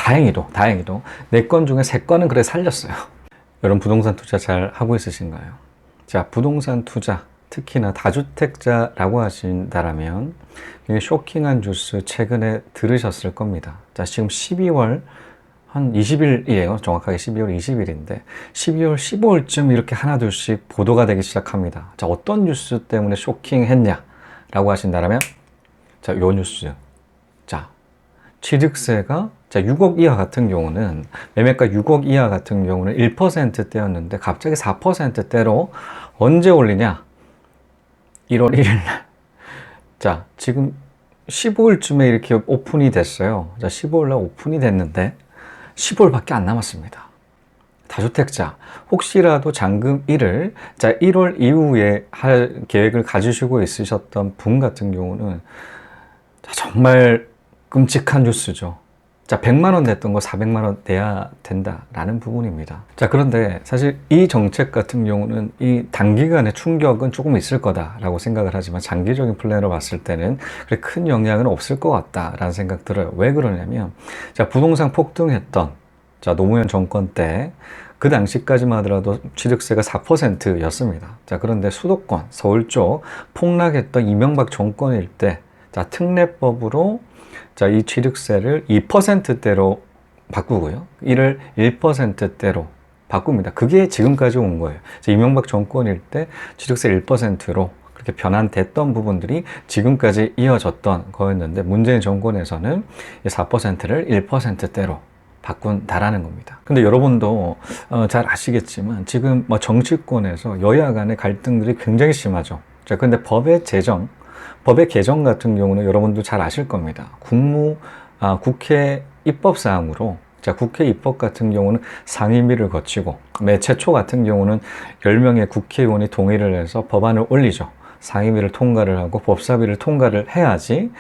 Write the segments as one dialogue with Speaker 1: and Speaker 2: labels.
Speaker 1: 다행히도 네 건 중에 세 건은 그래 살렸어요. 여러분 부동산 투자 잘 하고 있으신가요? 자, 부동산 투자 특히나 다주택자라고 하신다라면 굉장히 쇼킹한 뉴스 최근에 들으셨을 겁니다. 자, 지금 12월 한 20일이에요. 정확하게 12월 20일인데 12월 15일쯤 이렇게 하나둘씩 보도가 되기 시작합니다. 자, 어떤 뉴스 때문에 쇼킹했냐 라고 하신다면 자, 요 뉴스. 자, 취득세가 자, 6억 이하 같은 경우는 매매가 6억 이하 같은 경우는 1%대였는데 갑자기 4%대로 언제 올리냐? 1월 1일 날. 자, 지금 15일쯤에 이렇게 오픈이 됐어요. 자, 15일 날 오픈이 됐는데 15일밖에 안 남았습니다. 다주택자 혹시라도 잔금 1을 자 1월 이후에 할 계획을 가지시고 있으셨던 분 같은 경우는 자, 정말 끔찍한 뉴스죠. 자, 100만 원 냈던 거 400만 원 내야 된다라는 부분입니다. 자, 그런데 사실 이 정책 같은 경우는 이 단기간의 충격은 조금 있을 거다라고 생각을 하지만 장기적인 플랜으로 봤을 때는 그렇게 큰 영향은 없을 것 같다라는 생각 들어요. 왜 그러냐면 자, 부동산 폭등했던 자, 노무현 정권 때 그 당시까지만 하더라도 취득세가 4%였습니다. 자, 그런데 수도권, 서울 쪽 폭락했던 이명박 정권일 때 자, 특례법으로 자, 이 취득세를 2%대로 바꾸고요. 이를 1%대로 바꿉니다. 그게 지금까지 온 거예요. 이명박 정권일 때 취득세 1%로 그렇게 변환됐던 부분들이 지금까지 이어졌던 거였는데 문재인 정권에서는 4%를 1%대로 바꾼다라는 겁니다. 근데 여러분도 잘 아시겠지만 지금 뭐 정치권에서 여야 간의 갈등들이 굉장히 심하죠. 자, 근데 법의 개정 같은 경우는 여러분도 잘 아실 겁니다. 국회 입법사항으로 자, 국회 입법 같은 경우는 상임위를 거치고 매 최초 같은 경우는 10명의 국회의원이 동의를 해서 법안을 올리죠. 상임위를 통과를 하고 법사위를 통과를 해야지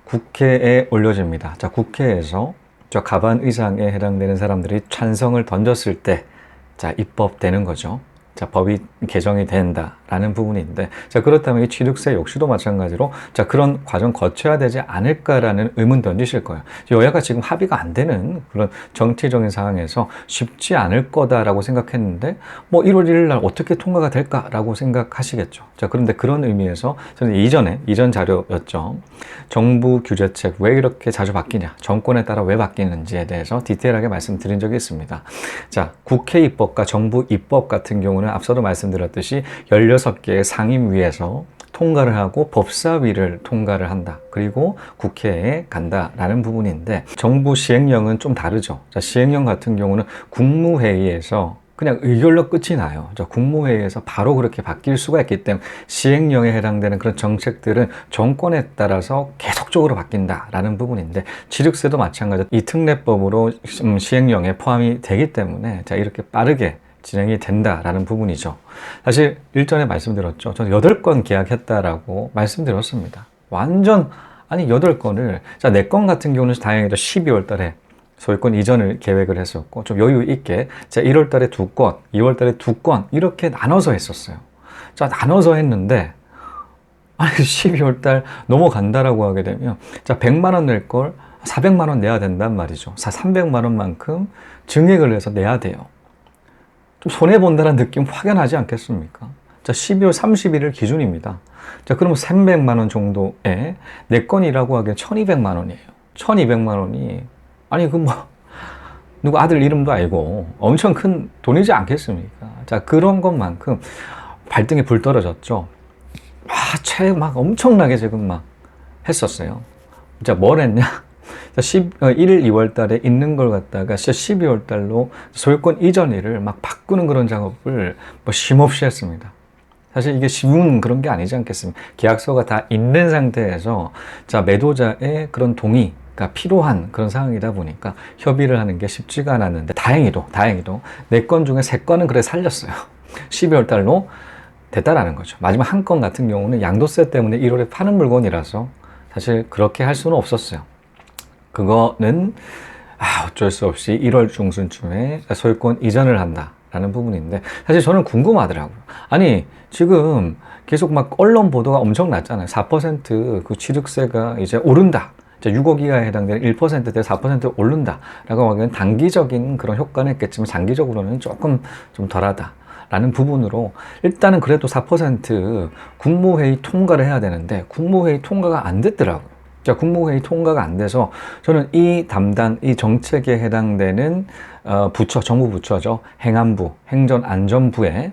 Speaker 1: 국회에 올려집니다. 자, 국회에서 저 가반 의상에 해당되는 사람들이 찬성을 던졌을 때 자, 입법되는 거죠. 자, 법이 개정이 된다라는 부분인데 자, 그렇다면 이 취득세 역시도 마찬가지로 자, 그런 과정 거쳐야 되지 않을까라는 의문 던지실 거예요. 여야가 지금 합의가 안 되는 그런 정치적인 상황에서 쉽지 않을 거다라고 생각했는데 뭐 1월 1일 날 어떻게 통과가 될까라고 생각하시겠죠. 자, 그런데 그런 의미에서 저는 이전 자료였죠. 정부 규제책 왜 이렇게 자주 바뀌냐, 정권에 따라 왜 바뀌는지에 대해서 디테일하게 말씀드린 적이 있습니다. 자, 국회 입법과 정부 입법 같은 경우는 앞서도 말씀드렸듯이 16개의 상임위에서 통과를 하고 법사위를 통과를 한다. 그리고 국회에 간다라는 부분인데 정부 시행령은 좀 다르죠. 자, 시행령 같은 경우는 국무회의에서 그냥 의결로 끝이 나요. 자, 국무회의에서 바로 그렇게 바뀔 수가 있기 때문에 시행령에 해당되는 그런 정책들은 정권에 따라서 계속적으로 바뀐다라는 부분인데 취득세도 마찬가지로 이 특례법으로 시행령에 포함이 되기 때문에 자, 이렇게 빠르게 진행이 된다라는 부분이죠. 사실 일전에 말씀드렸죠. 저는 8건 계약했다라고 말씀드렸습니다. 완전 아니 8건을 자, 4건 같은 경우는 다행히도 12월 달에 소유권 이전을 계획을 했었고 좀 여유 있게 자, 1월 달에 2건, 2월 달에 2건 이렇게 나눠서 했었어요. 자, 나눠서 했는데 아니 12월 달 넘어간다라고 하게 되면 자, 100만 원 낼 걸 400만 원 내야 된단 말이죠. 300만 원만큼 증액을 해서 내야 돼요. 좀 손해본다는 느낌 확연하지 않겠습니까? 자, 12월 31일 기준입니다. 자, 그러면 300만 원 정도의 내 건이라고 하기엔 1200만 원이에요. 1200만 원이, 아니, 누구 아들 이름도 알고 엄청 큰 돈이지 않겠습니까? 자, 그런 것만큼 발등에 불 떨어졌죠. 막 엄청나게 지금 막 했었어요. 자, 뭘 했냐? 1일, 2월 달에 있는 걸 갖다가 12월 달로 소유권 이전일을 막 바꾸는 그런 작업을 뭐 쉼없이 했습니다. 사실 이게 쉬운 그런 게 아니지 않겠습니까? 계약서가 다 있는 상태에서 자, 매도자의 그런 동의가 필요한 그런 상황이다 보니까 협의를 하는 게 쉽지가 않았는데 다행히도 4건 중에 3건은 그래 살렸어요. 12월 달로 됐다라는 거죠. 마지막 한 건 같은 경우는 양도세 때문에 1월에 파는 물건이라서 사실 그렇게 할 수는 없었어요. 그거는 어쩔 수 없이 1월 중순쯤에 소유권 이전을 한다라는 부분인데 사실 저는 궁금하더라고요. 아니 지금 계속 막 언론 보도가 엄청 났잖아요. 4%그 취득세가 이제 오른다. 6억 이하에 해당되는 1%대 4% 오른다라고 하기엔 단기적인 그런 효과는 있겠지만 장기적으로는 조금 좀 덜하다. 라는 부분으로 일단은 그래도 4% 국무회의 통과를 해야 되는데 국무회의 통과가 안 됐더라고요. 자, 국무회의 통과가 안 돼서 저는 이 담당, 이 정책에 해당되는 부처, 정부 부처죠. 행안부, 행정안전부에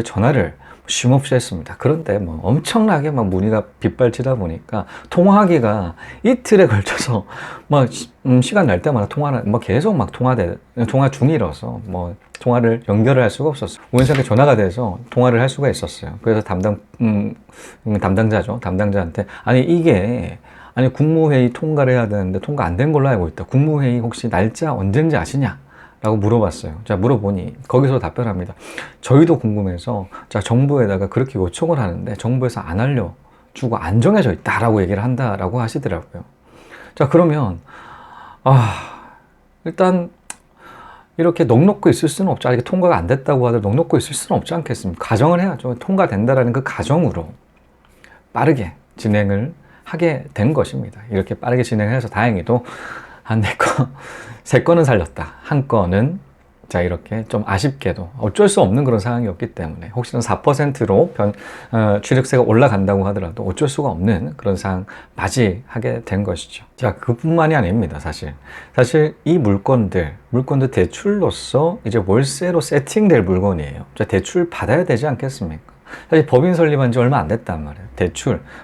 Speaker 1: 전화를 쉼없이 했습니다. 그런데 뭐 엄청나게 막 문의가 빗발치다 보니까 통화하기가 이틀에 걸쳐서 막 시간 날 때마다 통화를 뭐 계속 막 통화 중이라서 뭐 통화를 연결을 할 수가 없었어요. 우연찮게 전화가 돼서 통화를 할 수가 있었어요. 그래서 담당자죠. 담당자한테 아니 국무회의 통과를 해야 되는데 통과 안 된 걸로 알고 있다. 국무회의 혹시 날짜 언젠지 아시냐? 라고 물어봤어요. 자, 물어보니 거기서 답변합니다. 저희도 궁금해서 자, 정부에다가 그렇게 요청을 하는데 정부에서 안 알려주고 안 정해져 있다라고 얘기를 한다라고 하시더라고요. 자, 그러면 일단 이렇게 넋놓고 있을 수는 없죠. 이게 통과가 안 됐다고 하더라도 넋놓고 있을 수는 없지 않겠습니까? 가정을 해야죠. 통과된다라는 그 가정으로 빠르게 진행을 하게 된 것입니다. 이렇게 빠르게 진행해서 다행히도 한 3건은 살렸다. 한 건은 자, 이렇게 좀 아쉽게도 어쩔 수 없는 그런 상황이었기 때문에 혹시나 4%로 취득세가 올라간다고 하더라도 어쩔 수가 없는 그런 상황 맞이하게 된 것이죠. 자, 그뿐만이 아닙니다. 사실 이 물건들 대출로서 이제 월세로 세팅될 물건이에요. 자, 대출 받아야 되지 않겠습니까? 사실 법인 설립한 지 얼마 안 됐단 말이에요.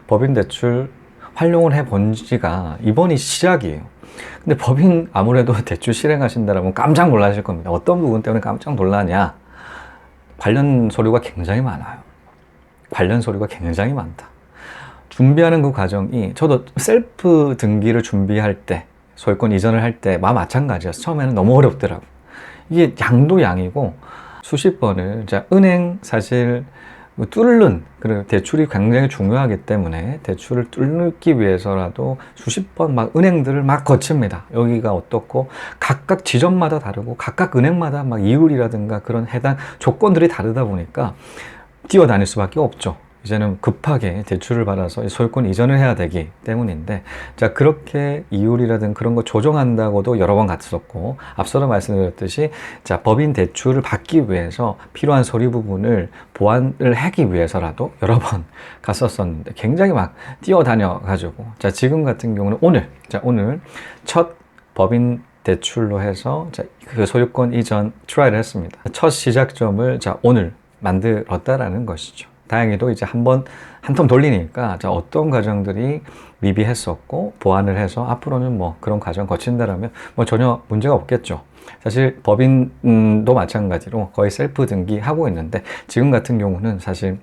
Speaker 1: 법인 대출 활용을 해본 지가 이번이 시작이에요. 근데 법인 아무래도 대출 실행하신다면 깜짝 놀라실 겁니다. 어떤 부분 때문에 깜짝 놀라냐? 관련 서류가 굉장히 많아요. 관련 서류가 굉장히 많다. 준비하는 그 과정이 저도 셀프 등기를 준비할 때, 소유권 이전을 할 때 마찬가지였어요. 처음에는 너무 어렵더라고요. 이게 양도 양이고 수십 번을 은행 사실 뚫는 그리고 대출이 굉장히 중요하기 때문에 대출을 뚫기 위해서라도 수십 번 막 은행들을 막 거칩니다. 여기가 어떻고 각각 지점마다 다르고 각각 은행마다 막 이율이라든가 그런 해당 조건들이 다르다 보니까 뛰어다닐 수밖에 없죠. 이제는 급하게 대출을 받아서 소유권 이전을 해야 되기 때문인데, 자, 그렇게 이율이라든 그런 거 조정한다고도 여러 번 갔었고, 앞서도 말씀드렸듯이, 자, 법인 대출을 받기 위해서 필요한 서류 부분을 보완을 하기 위해서라도 여러 번 갔었었는데, 굉장히 막 뛰어다녀가지고, 자, 지금 같은 경우는 오늘 첫 법인 대출로 해서 그 소유권 이전 트라이를 했습니다. 첫 시작점을 오늘 만들었다라는 것이죠. 다행히도 이제 한 텀 돌리니까 어떤 과정들이 미비했었고 보완을 해서 앞으로는 뭐 그런 과정 거친다라면 뭐 전혀 문제가 없겠죠. 사실 법인도 마찬가지로 거의 셀프 등기하고 있는데 지금 같은 경우는 사실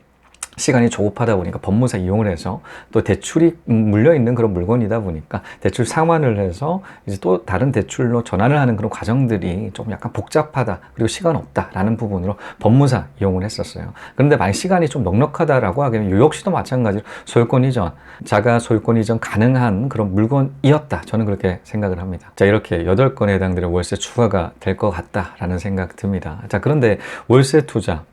Speaker 1: 시간이 조급하다 보니까 법무사 이용을 해서 또 대출이 물려있는 그런 물건이다 보니까 대출 상환을 해서 이제 또 다른 대출로 전환을 하는 그런 과정들이 좀 약간 복잡하다 그리고 시간 없다라는 부분으로 법무사 이용을 했었어요. 그런데 만약 시간이 좀 넉넉하다라고 하기에는 역시도 마찬가지로 소유권 이전, 자가 소유권 이전 가능한 그런 물건이었다. 저는 그렇게 생각을 합니다. 자, 이렇게 8건에 해당되는 월세 추가가 될 것 같다라는 생각 듭니다. 자, 그런데 월세 투자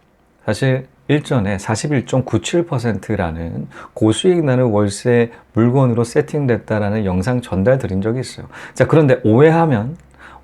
Speaker 1: 사실 일전에 41.97%라는 고수익 나는 월세 물건으로 세팅됐다라는 영상 전달 드린 적이 있어요. 자, 그런데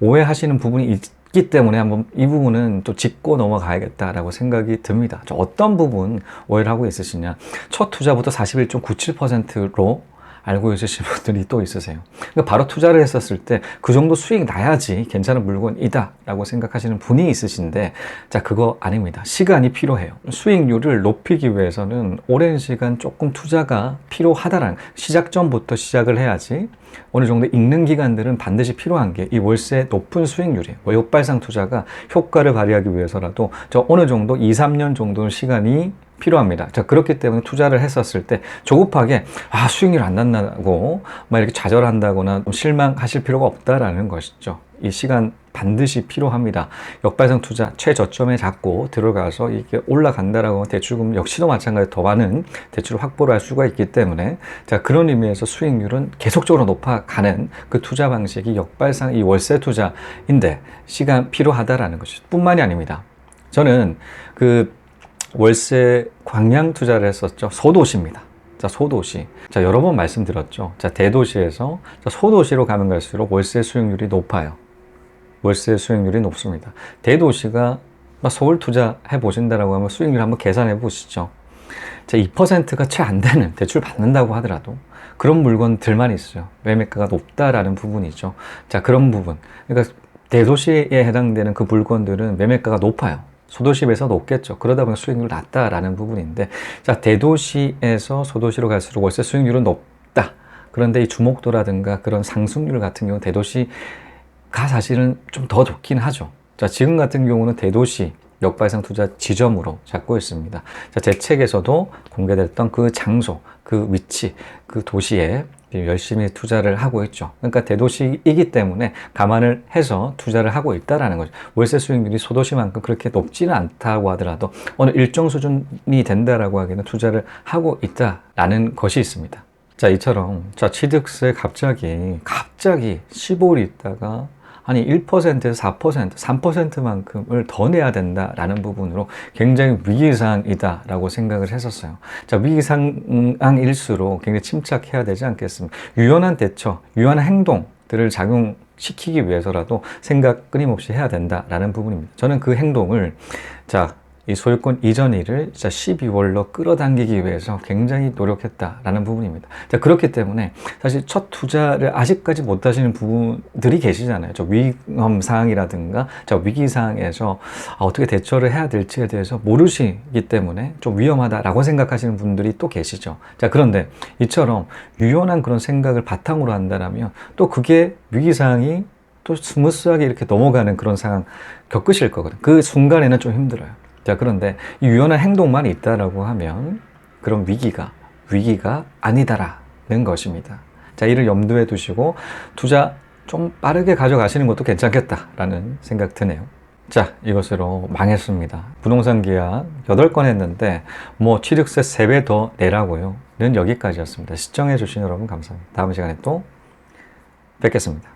Speaker 1: 오해하시는 부분이 있기 때문에 한번 이 부분은 또 짚고 넘어가야겠다라고 생각이 듭니다. 어떤 부분 오해를 하고 있으시냐? 첫 투자부터 41.97%로 알고 있으신 분들이 또 있으세요. 그러니까 바로 투자를 했었을 때 그 정도 수익 나야지 괜찮은 물건이다 라고 생각하시는 분이 있으신데, 자, 그거 아닙니다. 시간이 필요해요. 수익률을 높이기 위해서는 오랜 시간 조금 투자가 필요하다라는, 시작점부터 시작을 해야지 어느 정도 읽는 기간들은 반드시 필요한 게 이 월세 높은 수익률이에요. 역발상 투자가 효과를 발휘하기 위해서라도 어느 정도 2, 3년 정도는 시간이 필요합니다. 자, 그렇기 때문에 투자를 했었을 때 조급하게 수익률 안 난다고 막 이렇게 좌절한다거나 실망하실 필요가 없다라는 것이죠. 이 시간 반드시 필요합니다. 역발상 투자 최저점에 잡고 들어가서 이게 올라간다라고 대출금 역시도 마찬가지로 더 많은 대출을 확보를 할 수가 있기 때문에, 자, 그런 의미에서 수익률은 계속적으로 높아가는 그 투자 방식이 역발상 이 월세 투자인데 시간 필요하다라는 것이 뿐만이 아닙니다. 저는 그 월세 광량 투자를 했었죠. 소도시입니다. 자, 소도시. 자, 여러 번 말씀드렸죠. 자, 대도시에서 자, 소도시로 가면 갈수록 월세 수익률이 높아요. 월세 수익률이 높습니다. 대도시가 서울 투자해 보신다라고 하면 수익률 한번 계산해 보시죠. 자, 2%가 채 안 되는 대출 받는다고 하더라도 그런 물건들만 있어요. 매매가가 높다라는 부분이죠. 자, 그런 부분. 그러니까 대도시에 해당되는 그 물건들은 매매가가 높아요. 소도시에 비해서 높겠죠. 그러다 보니 수익률이 낮다라는 부분인데, 자, 대도시에서 소도시로 갈수록 월세 수익률은 높다. 그런데 이 주목도라든가 그런 상승률 같은 경우는 대도시가 사실은 좀 더 좋긴 하죠. 자, 지금 같은 경우는 대도시 역발상 투자 지점으로 잡고 있습니다. 자, 제 책에서도 공개됐던 그 장소, 그 위치, 그 도시에 열심히 투자를 하고 있죠. 그러니까 대도시이기 때문에 감안을 해서 투자를 하고 있다라는 거죠. 월세 수익률이 소도시만큼 그렇게 높지는 않다고 하더라도 어느 일정 수준이 된다라고 하기에는 투자를 하고 있다라는 것이 있습니다. 자, 이처럼 자, 취득세 갑자기 15일 있다가 아니 1%에서 4%, 3%만큼을 더 내야 된다라는 부분으로 굉장히 위기상이다라고 생각을 했었어요. 자, 위기상일수록 굉장히 침착해야 되지 않겠습니까? 유연한 대처, 유연한 행동들을 작용시키기 위해서라도 생각 끊임없이 해야 된다라는 부분입니다. 저는 그 행동을 자, 이 소유권 이전 일을 12월로 끌어당기기 위해서 굉장히 노력했다라는 부분입니다. 자, 그렇기 때문에 사실 첫 투자를 아직까지 못 하시는 부분들이 계시잖아요. 저 위험 사항이라든가 저 위기 사항에서 어떻게 대처를 해야 될지에 대해서 모르시기 때문에 좀 위험하다라고 생각하시는 분들이 또 계시죠. 자, 그런데 이처럼 유연한 그런 생각을 바탕으로 한다면 또 그게 위기 사항이 또 스무스하게 이렇게 넘어가는 그런 상황 겪으실 거거든요. 그 순간에는 좀 힘들어요. 자, 그런데 이 유연한 행동만 있다라고 하면 그런 위기가 아니다라는 것입니다. 자, 이를 염두에 두시고 투자 좀 빠르게 가져가시는 것도 괜찮겠다라는 생각 드네요. 자, 이것으로 망했습니다. 부동산 계약 8건 했는데 뭐 취득세 3배 더 내라고요. 는 여기까지였습니다. 시청해 주신 여러분 감사합니다. 다음 시간에 또 뵙겠습니다.